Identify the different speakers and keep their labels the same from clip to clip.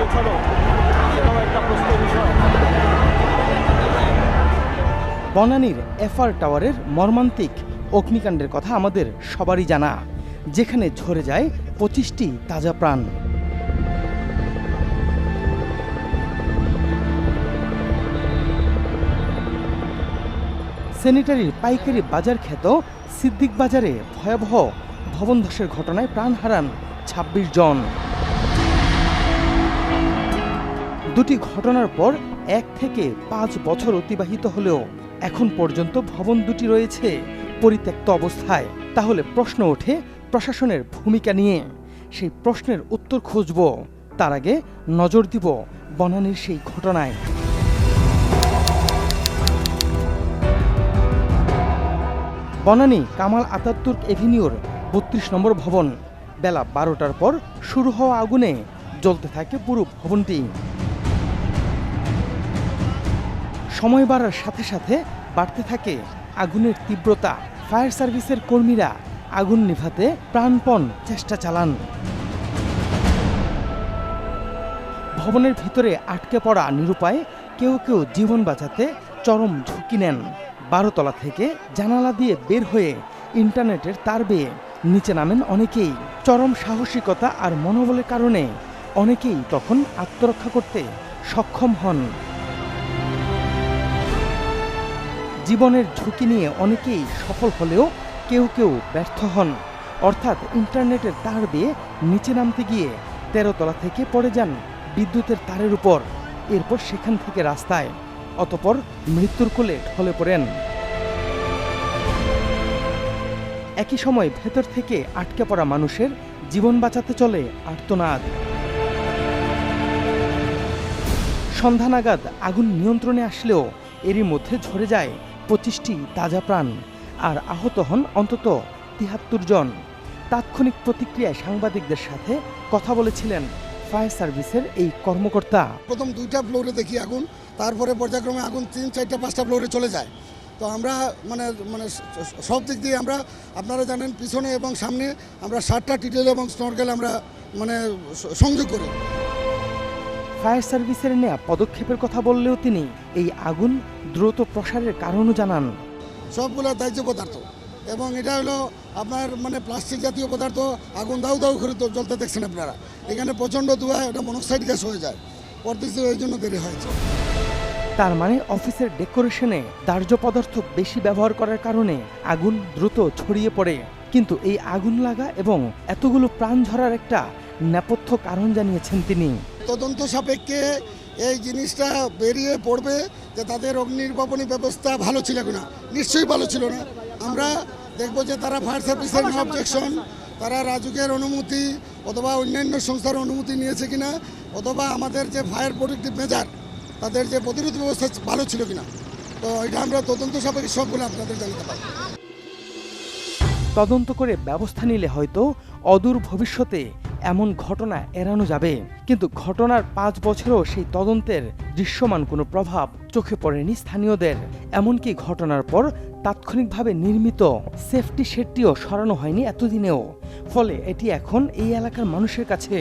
Speaker 1: পৌঁছানো সেটাও একটা প্রশ্নের বিষয়।
Speaker 2: বনানীর এফআর টাওয়ারের মর্মান্তিক অগ্নিকাণ্ডের কথা আমাদের সবারই জানা, যেখানে ঝরে যায় 25টি তাজা প্রাণ। স্যানিটারির পাইকারি বাজার খ্যাত সিদ্দিক বাজারে ভয়াবহ ভবন ধসের ঘটনায় প্রাণ হারান 26 জন। দুটি ঘটনার পর 1 থেকে 5 বছর অতিবাহিত হলেও এখন পর্যন্ত ভবন দুটি রয়েছে পরিত্যক্ত অবস্থায়। তাহলে প্রশ্ন ওঠে প্রশাসনের ভূমিকা নিয়ে। সেই প্রশ্নের উত্তর খুঁজব, তার আগে নজর দিব বনানীর সেই ঘটনায়। বনানী কামাল আতাতুর্ক এভিনিউর 32 নম্বর ভবন। বেলা 12টার পর শুরু হওয়া আগুনে জ্বলতে থাকে পুরো ভবনটি। সময় বাড়ার সাথে সাথে বাড়তে থাকে আগুনের তীব্রতা। ফায়ার সার্ভিসের কর্মীরা আগুন নিভাতে প্রাণপণ চেষ্টা চালান। ভবনের ভিতরে আটকে পড়া নিরুপায় কেউ কেউ জীবন বাঁচাতে চরম ঝুঁকি নেন। 12 তলা থেকে জানালা দিয়ে বের হয়ে ইন্টারনেটের তার বেয়ে নিচে নামেন অনেকেই। চরম সাহসিকতা আর মনোবলের কারণে অনেকেই তখন আত্মরক্ষা করতে সক্ষম হন। জীবনের ঝুঁকি নিয়ে অনেকেই সফল হলেও কেউ কেউ ব্যর্থ হন। অর্থাৎ ইন্টারনেটের তার বেয়ে নিচে নামতে গিয়ে 13 তলা থেকে পড়ে যান বিদ্যুতের তারের উপর, এরপর সেখান থেকে রাস্তায়, অতঃপর মৃত্যুর কোলে ঢলে পড়েন। একই সময় ভেতর থেকে আটকে পড়া মানুষের জীবন বাঁচাতে চলে আর্তনাদ। সন্ধ্যা নাগাদ আগুন নিয়ন্ত্রণে আসলেও এরই মধ্যে ঝরে যায় 25টি তাজা প্রাণ, আর আহত হন অন্তত 73 জন। তাৎক্ষণিক প্রতিক্রিয়ায় সাংবাদিকদের সাথে কথা বলেছিলেন ফায়ার সার্ভিসের এই কর্মকর্তা।
Speaker 3: প্রথম 2টা ফ্লোরে দেখি আগুন, তারপরে পর্যায়ক্রমে আগুন 3, 4, 5টা ফ্লোরে চলে যায়। তো আমরা মানে মানে সব দিক দিয়ে আমরা, আপনারা জানেন, পিছনে এবং সামনে আমরা 7টা টিটেল এবং স্নরকেল আমরা মানে সংযোগ করি।
Speaker 2: ফায়ার সার্ভিসের নেওয়া পদক্ষেপের কথা বললেও তিনি এই আগুন দ্রুত প্রসারের কারণও জানান।
Speaker 3: সবগুলো দাহ্য পদার্থ, এবং এটা হলো আপনার মানে প্লাস্টিক জাতীয় পদার্থ। আগুন দাউ দাউ করে জ্বলতে দেখছেন আপনারা। এখানে প্রচণ্ড ধোঁয়া, এটা মনোক্সাইড গ্যাস হয়ে যায়, পরবর্তীতে ওই জন্য দেরি হয়েছে।
Speaker 2: তার মানে অফিসের ডেকোরেশনে দাহ্য পদার্থ বেশি ব্যবহার করার কারণে আগুন দ্রুত ছড়িয়ে পড়ে। কিন্তু এই আগুন লাগা এবং এতগুলো প্রাণ ঝরার একটা নেপথ্য কারণ জানিয়েছেন তিনি।
Speaker 3: তদন্ত সাপেক্ষে এই জিনিসটা বেরিয়ে পড়বে যে তাদের অগ্নি নির্বাপনী ব্যবস্থা ভালো ছিল কিনা। নিশ্চয়ই ভালো ছিল না। আমরা দেখব যে তারা ফায়ার সার্ভিসের নো অবজেকশন, তারা রাজুকের অনুমতি অথবা অন্যান্য সংস্থার অনুমতি নিয়েছে কিনা, অথবা আমাদের যে ফায়ার প্রোটেক্টিভ মেজার, তাদের যে প্রতিরোধ ব্যবস্থা ভালো ছিল কিনা। তো এটা আমরা তদন্ত সাপেক্ষে সবগুলো আপনাদের জানাতে পারি।
Speaker 2: তদন্ত করে ব্যবস্থা নিলে হয়তো অদূর ভবিষ্যতে এমন ঘটনা এড়ানো যাবে। কিন্তু ঘটনার 5 বছরেও সেই তদন্তের দৃশ্যমান কোনো প্রভাব চোখে পড়েনি স্থানীয়দের। এমনকি ঘটনার পর তাৎক্ষণিকভাবে নির্মিত সেফটি শেডটিও সরানো হয়নি এতদিনেও। ফলে এটি এখন এই এলাকার মানুষের কাছে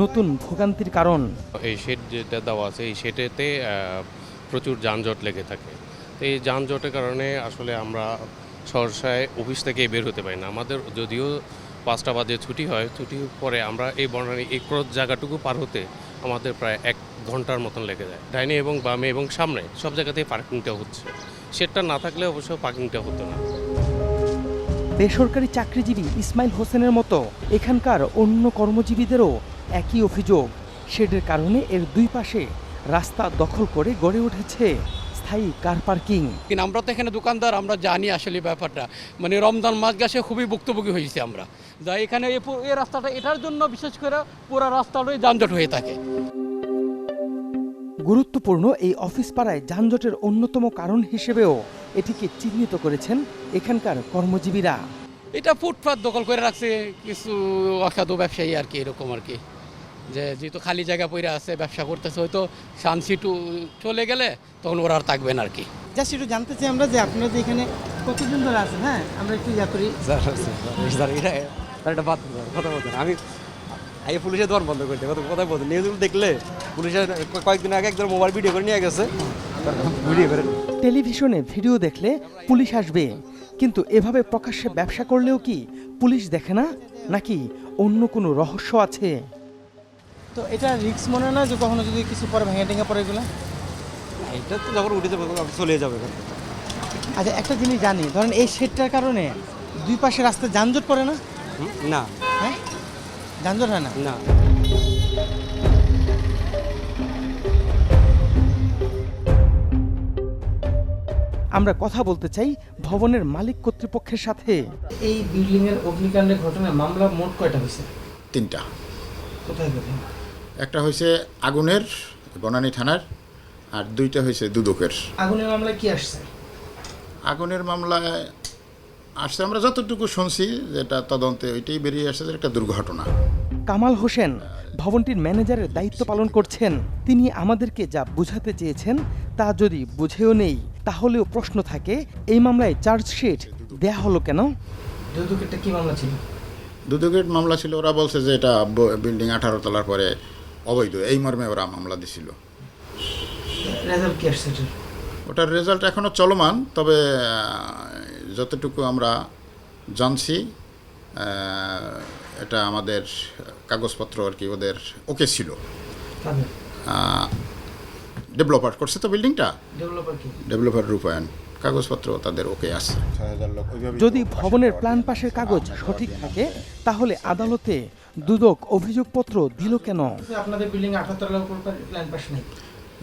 Speaker 2: নতুন ভোগান্তির কারণ।
Speaker 4: এই শেড যেটা দেওয়া আছে, এই শেডেতে প্রচুর যানজট লেগে থাকে। তো এই যানজটের কারণে আসলে আমরা সহসায় অফিস থেকে বের হতে পারি না। আমাদের যদিও 5টা বাজে ছুটি হয়, ছুটির পরে আমরা এই বনানী এই ক্রস জায়গাটুকু পার হতে আমাদের প্রায় 1 ঘন্টার মতন লেগে যায়। ডাইনে এবং বামে এবং সামনে সব জায়গাতেই পার্কিংটা হচ্ছে। শেডটা না থাকলে অবশ্য পার্কিংটা হতো না।
Speaker 2: বেসরকারি চাকরিজীবী ইসমাইল হোসেনের মতো এখানকার অন্য কর্মজীবীদেরও একই অভিযোগ। শেডের কারণে এর দুই পাশে রাস্তা দখল করে গড়ে উঠেছে স্থায়ী কার পার্কিং।
Speaker 5: কিন্তু আমরা তো এখানে দোকানদার, আমরা জানি আসলে ব্যাপারটা। মানে রমজান মাস গেছে খুবই ভুক্তভোগী হয়েছি আমরা। যা এখানে এই রাস্তাটা, এটার জন্য বিশেষ করে পুরো রাস্তাটাই যানজট হয়ে থাকে।
Speaker 2: গুরুত্বপূর্ণ এই অফিস পাড়ায় যানজটের অন্যতম কারণ হিসেবেও এটিকে চিহ্নিত করেছেন এখানকার কর্মজীবীরা।
Speaker 5: এটা ফুটপাত দখল করে রাখছে কিছু অসাধু ব্যবসায়ী আর কি, এরকম আর কি, যে যেহেতু খালি জায়গা পড়ে আছে, ব্যবসা করতেছে, হয়তো সানসিটু চলে গেলে তখন ওরা আর থাকবেন আর কি।
Speaker 6: জাস্ট একটু জানতে চাই আমরা যে আপনারা যে এখানে কতদিন ধরে আছেন। হ্যাঁ, আমরা একটু ইয়া করি।
Speaker 7: এটা বাদ কথা বলতেন। আমি
Speaker 1: আগে পুলিশের দোকান বন্ধ করে দেয়, কোথায় বলতে নিউজগুলো দেখলে পুলিশের কয়েকদিন আগে একজন মোবাইল ভিডিও করে নিয়ে গেছে, ভিডিও করে।
Speaker 2: টেলিভিশনে ভিডিও দেখলে পুলিশ আসবে, কিন্তু এভাবে প্রকাশ্যে ব্যবসা করলেও কি পুলিশ দেখে না, নাকি অন্য কোনো রহস্য আছে?
Speaker 6: তো এটা রিস্ক মনে হয় না যে কখনো যদি কিছু পরে ভেঙে টেঙে পড়ে এগুলো?
Speaker 1: এটা তো যখন উঠে যাবে চলে যাবে।
Speaker 6: আচ্ছা, একটা জিনিস জানি, ধরেন এই শেডটার কারণে দুই পাশে রাস্তায় যানজট পড়ে না?
Speaker 1: না
Speaker 6: হ্যাঁ, যানজট হয় না?
Speaker 1: না,
Speaker 2: আমরা কথা বলতে চাই ভবনের মালিক কর্তৃপক্ষের সাথে।
Speaker 6: এই বিল্ডিং এর অগ্নিকাণ্ডের ঘটনায় মামলা মোট কয়টা হয়েছে?
Speaker 7: 3টা।
Speaker 6: কোথায় কোথায়?
Speaker 7: একটা হয়েছে আগুনের বনানী থানার, আর 2টা হয়েছে দুদকের।
Speaker 6: আগুনের মামলায় কি আসছে?
Speaker 7: আগুনের মামলায় আসছে আমরা যতটুকু শুনছি, যেটা তদন্তে ওইটাই বেরিয়ে আসছে যে একটা দুর্ঘটনা।
Speaker 2: কামাল হোসেন ভবনটির ম্যানেজারের দায়িত্ব পালন করছেন। তিনি আমাদেরকে যা বুঝাতে চেয়েছেন তা যদি বুঝেও নেই, তাহলেও প্রশ্ন থাকে, এই মামলায় চার্জশিট দেয়া হলো কেন?
Speaker 6: দুদকেরটা কি মামলা ছিল?
Speaker 7: দুদকের মামলা ছিল, ওরা বলছে যে এটা বিল্ডিং 18 তলার পরে অবৈধ, এই মর্মে ওরা মামলা দিছিল।
Speaker 6: রেজাল্ট কি আসছে এটার?
Speaker 7: ওটার রেজাল্ট এখনও চলমান, তবে যতটুকু আমরা জানছি এটা আমাদের কাগজপত্র আর কি ওদের ওকে ছিল।
Speaker 6: কাদের?
Speaker 7: ডেভেলপার করছে তো বিল্ডিংটা,
Speaker 6: ডেভেলপার কি?
Speaker 7: ডেভেলপার রূপায়ণ, কাগজপত্র তাদের ওকে আছে।
Speaker 2: যদি ভবনের প্ল্যান পাশের কাগজ সঠিক থাকে, তাহলে আদালতে দুদক অভিযোগপত্র দিল কেন?
Speaker 6: আপনাদের বিল্ডিং 18 তলার উপর প্ল্যান পাস নেই।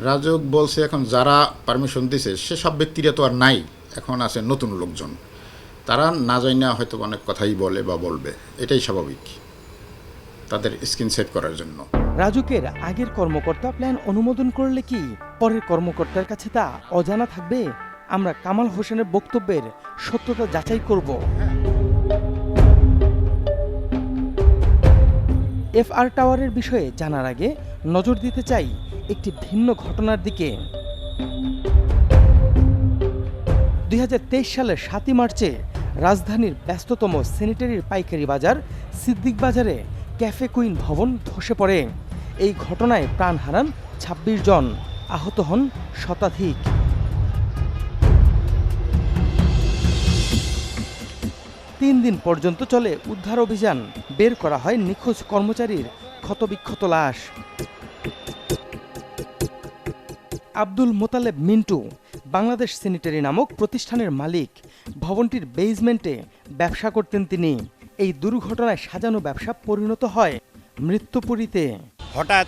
Speaker 7: রাজক বলছে এখন যারা পারমিশন দিছে সেসব ব্যক্তিরা তো আর নাই, এখন আছে নতুন লোকজন, তারা না জানি না হয়তো অনেক কথাই বলে বা বলবে, এটাই স্বাভাবিক তাদের স্ক্রিন সেট করার জন্য।
Speaker 2: রাজুকের আগের কর্মকর্তা প্ল্যান অনুমোদন করলে কি পরের কর্মকর্তার কাছে তা অজানা থাকবে? আমরা কামাল হোসেনের বক্তব্যের সত্যতা যাচাই করব। FR টাওয়ারের বিষয়ে জানার আগে নজর দিতে চাই একটি ভিন্ন ঘটনার দিকে। 2023 সালের 7 মার্চে রাজধানীর ব্যস্ততম স্যানিটারির পাইকারি বাজার সিদ্দিক বাজারে ক্যাফে কুইন ভবন ধসে পড়ে। এই ঘটনায় প্রাণ হারান 26 জন, আহত হন শতাধিক। তিন দিন পর্যন্ত চলে উদ্ধার অভিযান, বের করা হয় নিখোঁজ কর্মচারীর ক্ষতবিক্ষত লাশ। আব্দুল মোতালেব মিন্টু বাংলাদেশ স্যানিটারি নামক প্রতিষ্ঠানের মালিক। ভবনটির বেজমেন্টে ব্যবসা করতেন তিনি। এই দুর্ঘটনায় সাজানো ব্যবসা পরিণত হয় মৃত্যুপুরীতে।
Speaker 8: হঠাৎ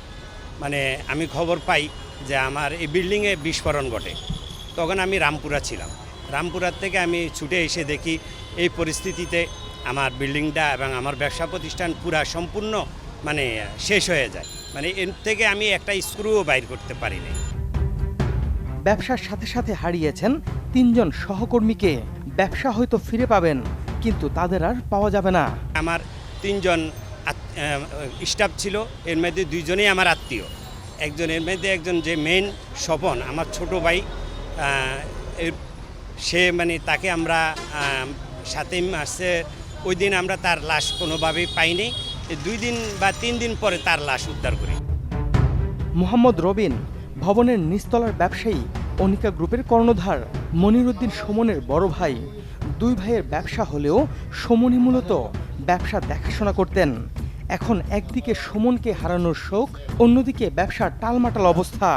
Speaker 8: আমি খবর পাই যে আমার এই বিল্ডিংয়ে বিস্ফোরণ ঘটে। তখন আমি রামপুরা ছিলাম। রামপুরার থেকে আমি ছুটে এসে দেখি এই পরিস্থিতিতে আমার বিল্ডিংটা এবং আমার ব্যবসা প্রতিষ্ঠান পুরা সম্পূর্ণ শেষ হয়ে যায়। এর থেকে আমি একটা স্ক্রুও বাইর করতে পারিনি।
Speaker 2: ব্যবসার সাথে সাথে হারিয়েছেন 3 জন সহকর্মীকে। ব্যবসা হয়তো ফিরে পাবেন, কিন্তু তাদের আর পাওয়া যাবে না।
Speaker 8: আমার 3 জন স্টাফ ছিল, এর মধ্যে 2 জনই আমার আত্মীয়। এর মধ্যে একজন যে মেইন স্বপন আমার ছোট ভাই, সে তাকে আমরা 7 মাসে ওই দিন আমরা তার লাশ কোনোভাবেই পাইনি। 2 দিন বা 3 দিন পরে তার লাশ উদ্ধার করি।
Speaker 2: মোহাম্মদ রবিন ভবনের নিচতলার ব্যবসায়ী, অনিকা গ্রুপের কর্ণধার। মনিরুদ্দিন সুমনের বড় ভাই। 2 ভাইয়ের ব্যবসা হলেও সুমনই মূলত ব্যবসা দেখাশোনা করতেন। এখন একদিকে সুমনকে হারানোর শোক, অন্যদিকে ব্যবসার টালমাটাল অবস্থা।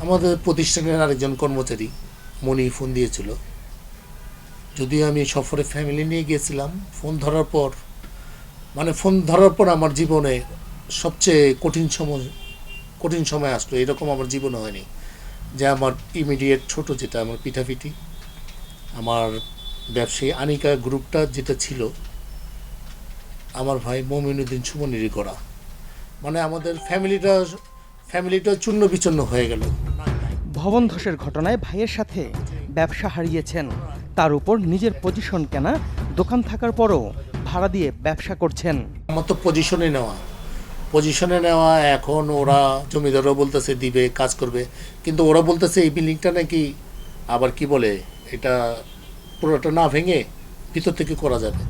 Speaker 9: আমাদের প্রতিষ্ঠানের আরেকজন কর্মচারী মনি ফোন দিয়েছিল, যদিও আমি সফরে ফ্যামিলি নিয়ে গিয়েছিলাম। ফোন ধরার পর আমার জীবনে সবচেয়ে কঠিন সময় আসলো। এরকম আমার জীবনে হয়নি যে আমার ইমিডিয়েট ছোট যেটা আমার পিঠাপিঠি, আমার ব্যবসায়ী আনিকা গ্রুপটা যেটা ছিল আমার ভাই মমিনুদ্দিন সুমনেরই করা, আমাদের ফ্যামিলিটা চূর্ণ বিচূর্ণ হয়ে গেল।
Speaker 2: ভবন ধসের ঘটনায় ভাইয়ের সাথে ব্যবসা হারিয়েছেন, তার উপর নিজের পজিশন কেনা, দোকান থাকার পরও ভাড়া দিয়ে ব্যবসা করছেন।
Speaker 9: আমার তো পজিশনে নেওয়া, এখন ওরা জমিদারও বলতেছে দিবে, কাজ করবে, কিন্তু ওরা বলতেছে এই বিল্ডিংটা নাকি আবার কি বলে, এটা পুরোটা না ভেঙে ভিতর থেকে করা যাবে।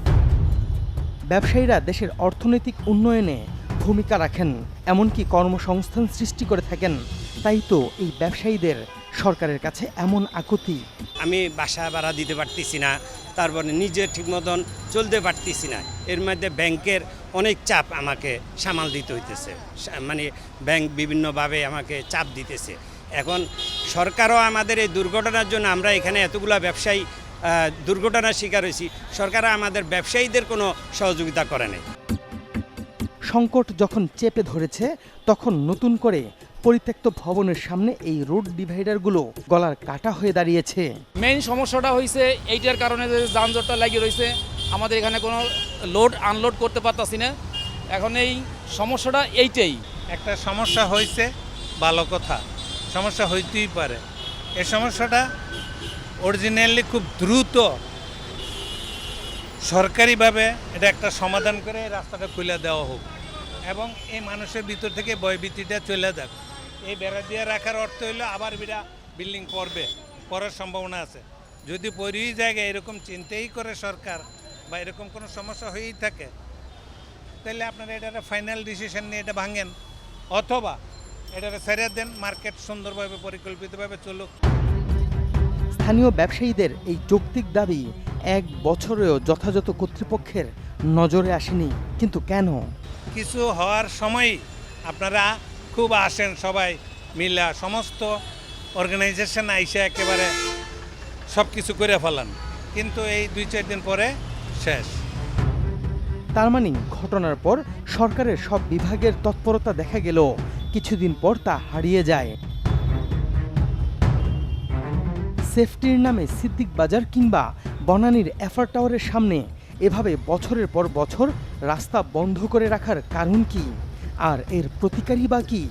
Speaker 2: ব্যবসায়ীরা দেশের অর্থনৈতিক উন্নয়নে ভূমিকা রাখেন, এমনকি কর্মসংস্থান সৃষ্টি করে থাকেন। তাই তো এই ব্যবসায়ীদের সরকারের কাছে এমন আকুতি।
Speaker 8: আমি বাসা ভাড়া দিতে পারতেছি না, তারপরে নিজে ঠিক মতন চলতে পারতেছি না। এর মধ্যে ব্যাংকের অনেক চাপ আমাকে সামাল দিতে হইতেছে, মানে ব্যাংক বিভিন্নভাবে আমাকে চাপ দিতেছে। এখন সরকারও আমাদের এই দুর্ঘটনার জন্য আমরা এখানে এতগুলা ব্যবসায়ী দুর্ঘটনার শিকার হয়েছি, সরকারও আমাদের ব্যবসায়ীদের কোনো সহযোগিতা করে নাই।
Speaker 2: সংকট যখন চেপে ধরেছে তখন নতুন করে পরিত্যক্ত ভবনের সামনে এই রোড ডিভাইডারগুলো গলার কাটা হয়ে দাঁড়িয়েছে।
Speaker 10: মেইন সমস্যাটা হয়েছে এইটার কারণে যে যানজটটা লাগিয়ে রয়েছে, আমাদের এখানে কোনো লোড আনলোড করতে পারতাছি না। এখন এই সমস্যাটা এইটাই
Speaker 11: একটা সমস্যা হয়েছে, ভালো কথা, সমস্যা হইতেই পারে। এই সমস্যাটা অরিজিনালি খুব দ্রুত সরকারিভাবে এটা একটা সমাধান করে এই রাস্তাটা খুলে দেওয়া হোক এবং এই মানুষের ভিতর থেকে ভয়ভীতিটা চলে যাক। এই বেড়া দিয়ে রাখার অর্থ হইলো আবার বিল্ডিং পড়ার সম্ভাবনা আছে। যদি পড়েই জায়গায় এরকম চিন্তাই করে সরকার বা এরকম কোনো সমস্যা হয়েই থাকে, তাহলে আপনারা এটা ফাইনাল ডিসিশন নিয়ে এটা ভাঙেন, অথবা এটা ছেড়ে দেন, মার্কেট সুন্দরভাবে পরিকল্পিতভাবে চলুক।
Speaker 2: স্থানীয় ব্যবসায়ীদের এই যৌক্তিক দাবি 1 বছরেও যথাযথ কর্তৃপক্ষের নজরে আসেনি। কিন্তু কেন?
Speaker 11: কিছু হওয়ার সময় আপনারা খুব আসেন, সবাই মিলা সমস্ত অর্গানাইজেশন আইসা একেবারে সব কিছু করে ফেলান, কিন্তু এই 2-4 দিন পরে শেষ।
Speaker 2: তার মানে ঘটনার পর সরকারের সব বিভাগের তৎপরতা দেখা গেলেও কিছুদিন পর তা হারিয়ে যায়। সেফটির নামে সিদ্দিক বাজার কিংবা বনানীর এফআর টাওয়ারের সামনে এভাবে বছরের পর বছর রাস্তা বন্ধ করে রাখার কারণ কি, আর এর প্রতিকারই বা কি?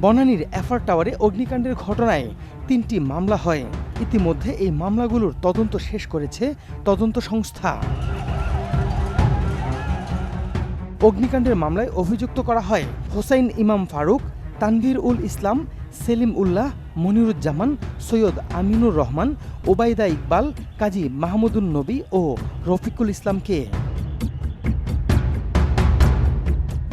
Speaker 2: বনানীর এফআর টাওয়ারে অগ্নিকাণ্ডের ঘটনায় 3টি মামলা হয়। ইতিমধ্যে এই মামলাগুলোর তদন্ত শেষ করেছে তদন্ত সংস্থা। অগ্নিকাণ্ডের মামলায় অভিযুক্ত করা হয় হোসাইন ইমাম ফারুক, তানভীর উল ইসলাম, সেলিম উল্লাহ, মনিরুজ্জামান, সৈয়দ আমিনুর রহমান, ওবায়দা ইকবাল, কাজী মাহমুদুন নবী ও রফিকুল ইসলামকে।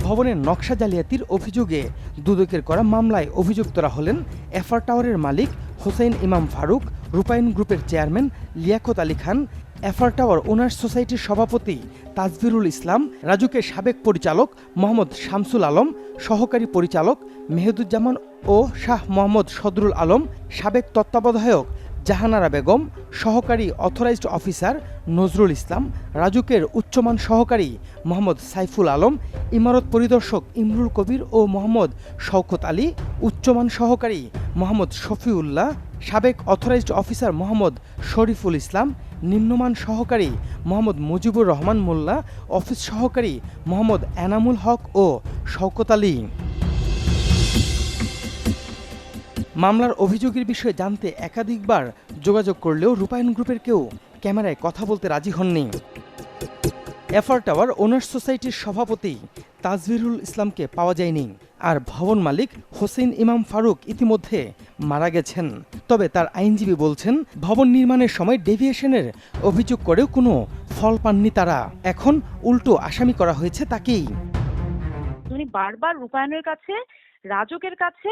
Speaker 2: ভবনের নকশা জালিয়াতির অভিযোগে দুদকের করা মামলায় অভিযুক্তরা হলেন এফআর টাওয়ারের মালিক হোসাইন ইমাম ফারুক, রূপায়ণ গ্রুপের chairman Liaquat Ali Khan, FR tower owners সোসাইটির সভাপতি তাজভিরুল ইসলাম, রাজুকের সাবেক পরিচালক মোহাম্মদ শামসুল আলম, সহকারী পরিচালক মেহেদুজ্জামান ও শাহ মোহাম্মদ সদরুল আলম, সাবেক তত্ত্বাবধায়ক জাহানারা বেগম, সহকারী অথরাইজড অফিসার নজরুল ইসলাম, রাজুকের উচ্চমান সহকারী মোহাম্মদ সাইফুল আলম, ইমারত পরিদর্শক ইমরুল কবির ও মোহাম্মদ শওকত আলী, উচ্চমান সহকারী মোহাম্মদ শফিউল্লাহ, সাবেক অথরাইজড অফিসার মোহাম্মদ শরীফুল ইসলাম, নিম্নমান সহকারী মোহাম্মদ মুজিবুর রহমান মোল্লা, অফিস সহকারী মোহাম্মদ এনামুল হক ও শওকত আলী। মামলার অভিযোগের বিষয়ে জানতে একাধিকবার যোগাযোগ করলেও রূপায়ণ গ্রুপের কেউ ক্যামেরায় কথা বলতে রাজি হননি। এফআর টাওয়ার ওনার্স সোসাইটির সভাপতি তাজভিরুল ইসলামকে পাওয়া যায়নি, আর ভবন মালিক হোসেন ইমাম ফারুক ইতিমধ্যে মারা গেছেন। তবে তার আইনজীবী বলছেন, ভবন নির্মাণের সময় ডেভিয়েশনের অভিযোগ করেও কোনো ফল পাননি তারা। এখন উল্টো আসামি করা হয়েছে তাকেই।
Speaker 12: উনি বারবার রূপায়ণের কাছে, রাজকের কাছে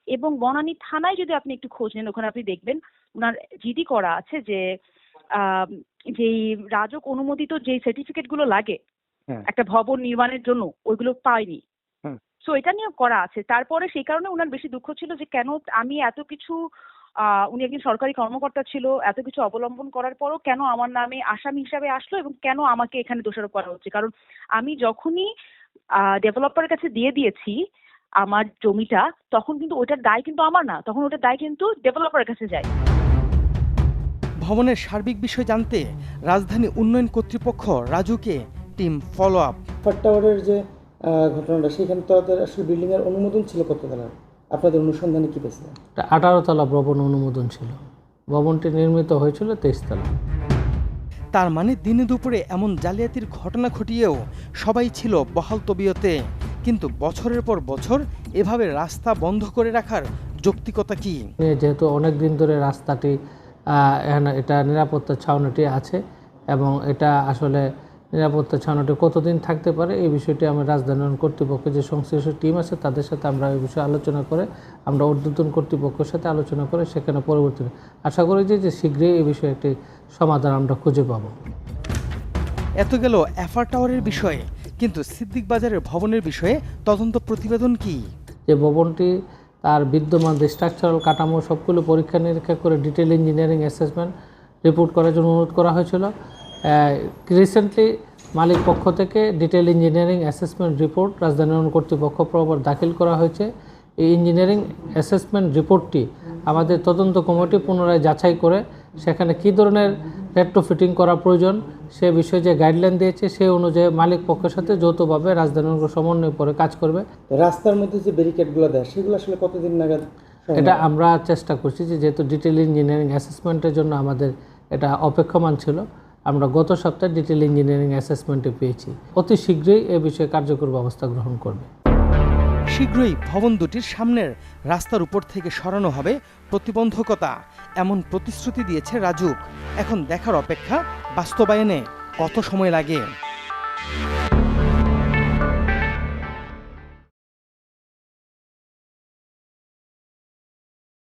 Speaker 12: এবং বনানী থানায় যদি আপনি একটু খোঁজ নেন, ওখানে আপনি দেখবেন ওনার জিডি করা আছে যে যেই রাজক অনুমোদিত যে সার্টিফিকেট গুলো লাগে একটা ভবন নির্মাণের জন্য, ওইগুলো পাইনি। সো এটা নিয়ে করা আছে। তারপরে সেই কারণে ওনার বেশি দুঃখ ছিল যে কেন আমি এত কিছু, উনি একজন সরকারি কর্মকর্তা ছিল, এত কিছু অবলম্বন করার পরও কেন আমার নামে আসামি হিসাবে আসলো এবং কেন আমাকে এখানে দোষারোপ করা হচ্ছে। কারণ আমি যখনই ডেভেলপারের কাছে দিয়ে দিয়েছি আমার জমিটা, তখন কিন্তু ওটার দায় কিন্তু আমার না, তখন ওটার দায় কিন্তু ডেভেলপারের কাছে যায়।
Speaker 2: ভবনের সার্বিক বিষয় জানতে রাজধানী উন্নয়ন কর্তৃপক্ষ রাজুকে টিম ফলো আপ। টাওয়ারের যে ঘটনাটা, সেখানে তো আসলে বিল্ডিং এর অনুমোদন ছিল কত তলা? আপনাদের অনুসন্ধানে কি পেয়েছিলেন?
Speaker 13: 18 তলা ভবন অনুমোদন ছিল। ভবনটি নির্মিত হয়েছিল 23 তলা।
Speaker 2: তার মানে দিনে দুপুরে এমন জালিয়াতির ঘটনা ঘটিয়েও সবাই ছিল বহাল তবিয়তে। কিন্তু বছরের পর বছর এভাবে রাস্তা বন্ধ করে রাখার যৌক্তিকতা কি?
Speaker 13: যেহেতু অনেক দিন ধরে রাস্তাটি এটা নিরাপত্তা ছাউনিটি আছে, এবং এটা আসলে নিরাপত্তা ছাউনিটি কতদিন থাকতে পারে এই বিষয়টি আমি রাজধানী উন্নয়ন কর্তৃপক্ষের যে সংশ্লিষ্ট টিম আছে তাদের সাথে আমরা এই বিষয়ে আলোচনা করে আমরা ঊর্ধ্বতন কর্তৃপক্ষের সাথে আলোচনা করে সেখানে পরবর্তীতে আশা করি যে শীঘ্রই এই বিষয়ে একটি সমাধান আমরা খুঁজে পাবো।
Speaker 2: এত গেল এফআর টাওয়ারের বিষয়ে, কিন্তু সিদ্দিক বাজারের ভবনের বিষয়ে তদন্ত প্রতিবেদন কি?
Speaker 13: যে ভবনটি তার বিদ্যমান যে স্ট্রাকচারাল কাঠামো সবগুলো পরীক্ষা নিরীক্ষা করে ডিটেল ইঞ্জিনিয়ারিং অ্যাসেসমেন্ট রিপোর্ট করার জন্য অনুরোধ করা হয়েছিল। রিসেন্টলি মালিক পক্ষ থেকে ডিটেল ইঞ্জিনিয়ারিং অ্যাসেসমেন্ট রিপোর্ট রাজধানী উন্নয়ন কর্তৃপক্ষ বরাবর দাখিল করা হয়েছে। এই ইঞ্জিনিয়ারিং অ্যাসেসমেন্ট রিপোর্টটি আমাদের তদন্ত কমিটি পুনরায় যাচাই করে সেখানে কী ধরনের রেট্রোফিটিং করা প্রয়োজন সে বিষয়ে যে গাইডলাইন দিয়েছে সেই অনুযায়ী মালিক পক্ষের সাথে যৌথভাবে রাজধানী সমন্বয় করে কাজ করবে।
Speaker 6: রাস্তার মধ্যে যে ব্যারিকেডগুলো দেয় সেগুলো আসলে কতদিন নাগাদ?
Speaker 13: এটা আমরা চেষ্টা করছি যেহেতু ডিটেল ইঞ্জিনিয়ারিং অ্যাসেসমেন্টের জন্য আমাদের এটা অপেক্ষমান ছিল, আমরা গত সপ্তাহে ডিটেল ইঞ্জিনিয়ারিং অ্যাসেসমেন্টে পেয়েছি। অতি শীঘ্রই এ বিষয়ে কার্যকর ব্যবস্থা গ্রহণ করবে।
Speaker 2: শীঘ্রই ভবন দুটির সামনের রাস্তার উপর থেকে সরানো হবে প্রতিবন্ধকতা, এমন প্রতিশ্রুতি দিয়েছে রাজুক। এখন দেখার অপেক্ষা বাস্তবায়নে কত সময় লাগে।